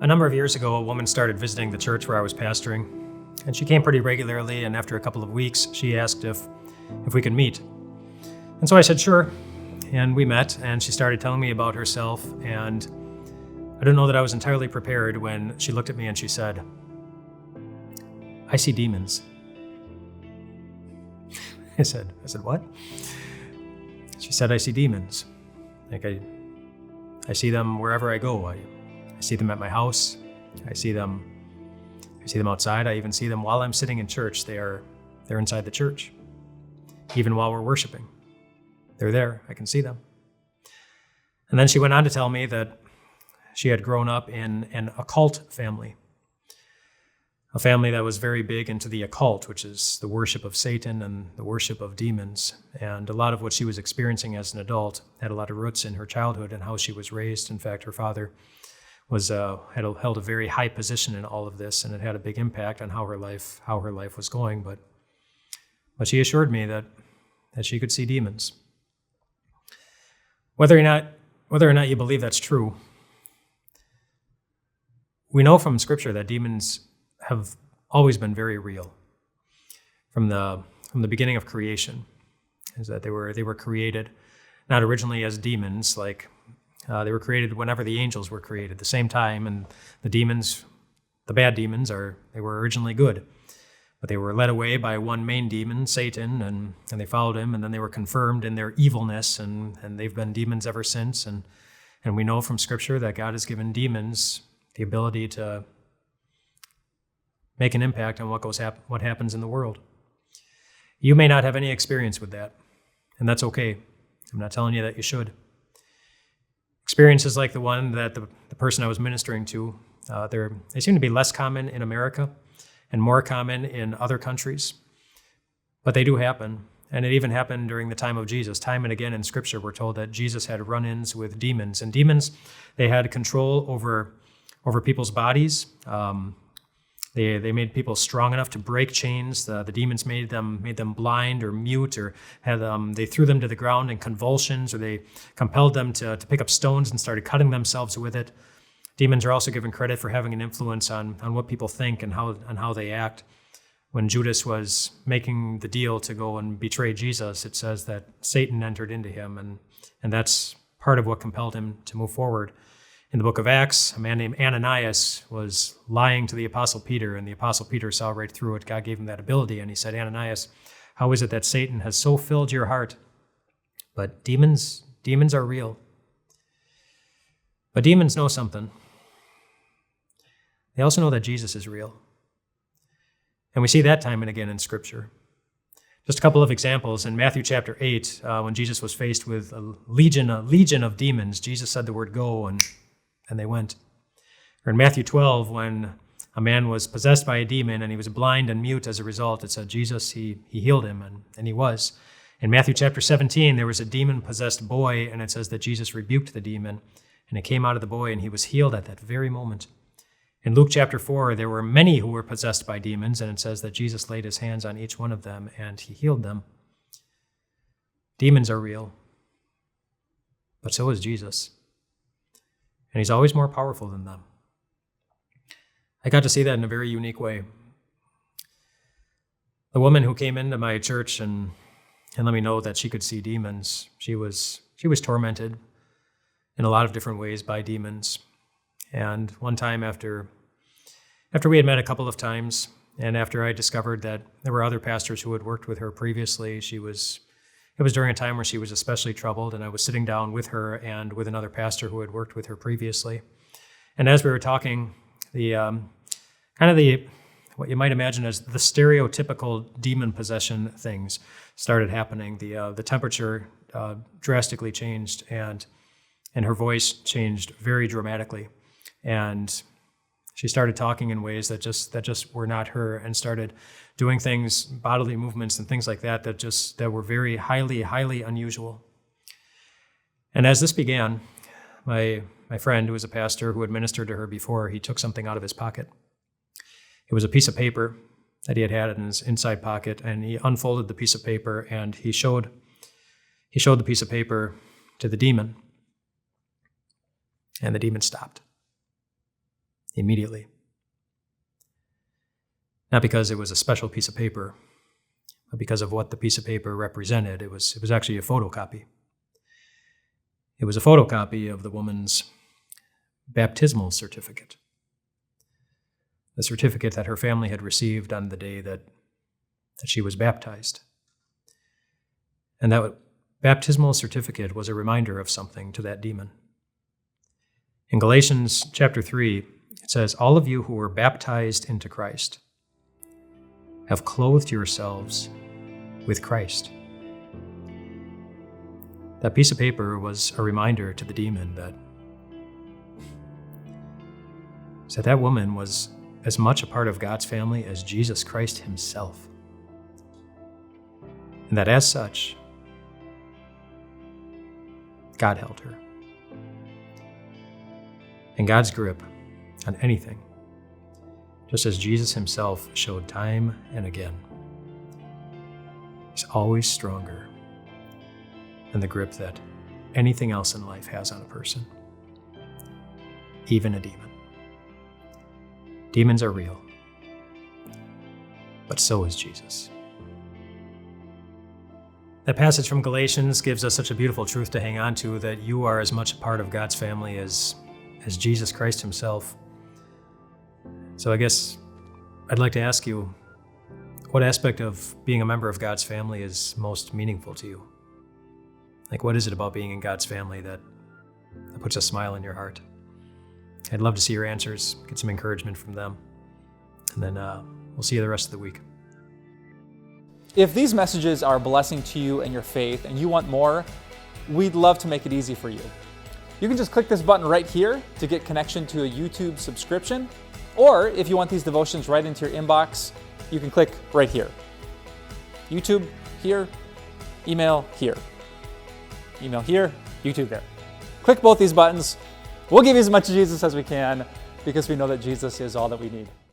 A number of years ago, a woman started visiting the church where I was pastoring, and she came pretty regularly, and after a couple of weeks, she asked if we could meet. And so I said, sure, and we met, and she started telling me about herself, and I don't know that I was entirely prepared when she looked at me and she said, "I see demons." I said, "What?" She said, "I see demons. Like I see them wherever I go. I see them at my house. I see them outside. I even see them while I'm sitting in church. They're inside the church. Even while we're worshiping. They're there. I can see them." And then she went on to tell me that she had grown up in an occult family. A family that was very big into the occult, which is the worship of Satan and the worship of demons. And a lot of what she was experiencing as an adult had a lot of roots in her childhood and how she was raised. In fact, her father held a very high position in all of this, and it had a big impact on how her life was going. But she assured me that she could see demons. Whether or not you believe that's true, we know from Scripture that demons have always been very real. From the beginning of creation, is that they were created not originally as demons, like they were created whenever the angels were created, the same time, and the bad demons they were originally good. But they were led away by one main demon, Satan, and they followed him, and then they were confirmed in their evilness, and they've been demons ever since. And we know from Scripture that God has given demons the ability to make an impact on what happens in the world. You may not have any experience with that, and that's okay. I'm not telling you that you should. Experiences like the one that the person I was ministering to, they seem to be less common in America and more common in other countries, but they do happen. And it even happened during the time of Jesus. Time and again in Scripture, we're told that Jesus had run-ins with demons. And demons, they had control over people's bodies. They made people strong enough to break chains. The demons made them blind or mute, or they threw them to the ground in convulsions, or they compelled them to pick up stones and started cutting themselves with it. Demons are also given credit for having an influence on what people think and how they act. When Judas was making the deal to go and betray Jesus, it says that Satan entered into him, and that's part of what compelled him to move forward. In the book of Acts, a man named Ananias was lying to the Apostle Peter, and the Apostle Peter saw right through it. God gave him that ability, and he said, "Ananias, how is it that Satan has so filled your heart?" But demons are real. But demons know something. They also know that Jesus is real. And we see that time and again in Scripture. Just a couple of examples. In Matthew chapter 8, when Jesus was faced with a legion of demons, Jesus said the word "go," and they went. Or in Matthew 12, when a man was possessed by a demon and he was blind and mute as a result, it said Jesus, he healed him, and he was. In Matthew chapter 17, there was a demon-possessed boy, and it says that Jesus rebuked the demon, and it came out of the boy, and he was healed at that very moment. In Luke chapter 4, there were many who were possessed by demons, and it says that Jesus laid his hands on each one of them, and he healed them. Demons are real, but so is Jesus. And he's always more powerful than them. I got to see that in a very unique way. The woman who came into my church and let me know that she could see demons, she was tormented in a lot of different ways by demons. And one time after we had met a couple of times, and after I discovered that there were other pastors who had worked with her previously, it was during a time where she was especially troubled, and I was sitting down with her and with another pastor who had worked with her previously. And as we were talking, what you might imagine as the stereotypical demon possession things started happening. The temperature drastically changed, and her voice changed very dramatically. And she started talking in ways that just were not her, and started doing things, bodily movements and things like that that were very highly unusual. And as this began, my friend, who was a pastor who had ministered to her before, he took something out of his pocket. It was a piece of paper that he had in his inside pocket, and he unfolded the piece of paper, and he showed the piece of paper to the demon. And the demon stopped. immediately. Not because it was a special piece of paper, but because of what the piece of paper represented. It was actually a photocopy. It was a photocopy of the woman's baptismal certificate. The certificate that her family had received on the day that she was baptized. And that baptismal certificate was a reminder of something to that demon. In Galatians chapter 3, it says, "All of you who were baptized into Christ have clothed yourselves with Christ." That piece of paper was a reminder to the demon that that woman was as much a part of God's family as Jesus Christ himself. And that as such, God held her. And God's grip on anything, just as Jesus himself showed time and again, is always stronger than the grip that anything else in life has on a person, even a demon. Demons are real, but so is Jesus. That passage from Galatians gives us such a beautiful truth to hang on to, that you are as much a part of God's family as Jesus Christ himself. So I guess I'd like to ask you, what aspect of being a member of God's family is most meaningful to you? Like, what is it about being in God's family that puts a smile in your heart? I'd love to see your answers, get some encouragement from them, and then we'll see you the rest of the week. If these messages are a blessing to you and your faith and you want more, we'd love to make it easy for you. You can just click this button right here to get connection to a YouTube subscription, or if you want these devotions right into your inbox, you can click right here. YouTube here, email here. Email here, YouTube there. Click both these buttons. We'll give you as much Jesus as we can because we know that Jesus is all that we need.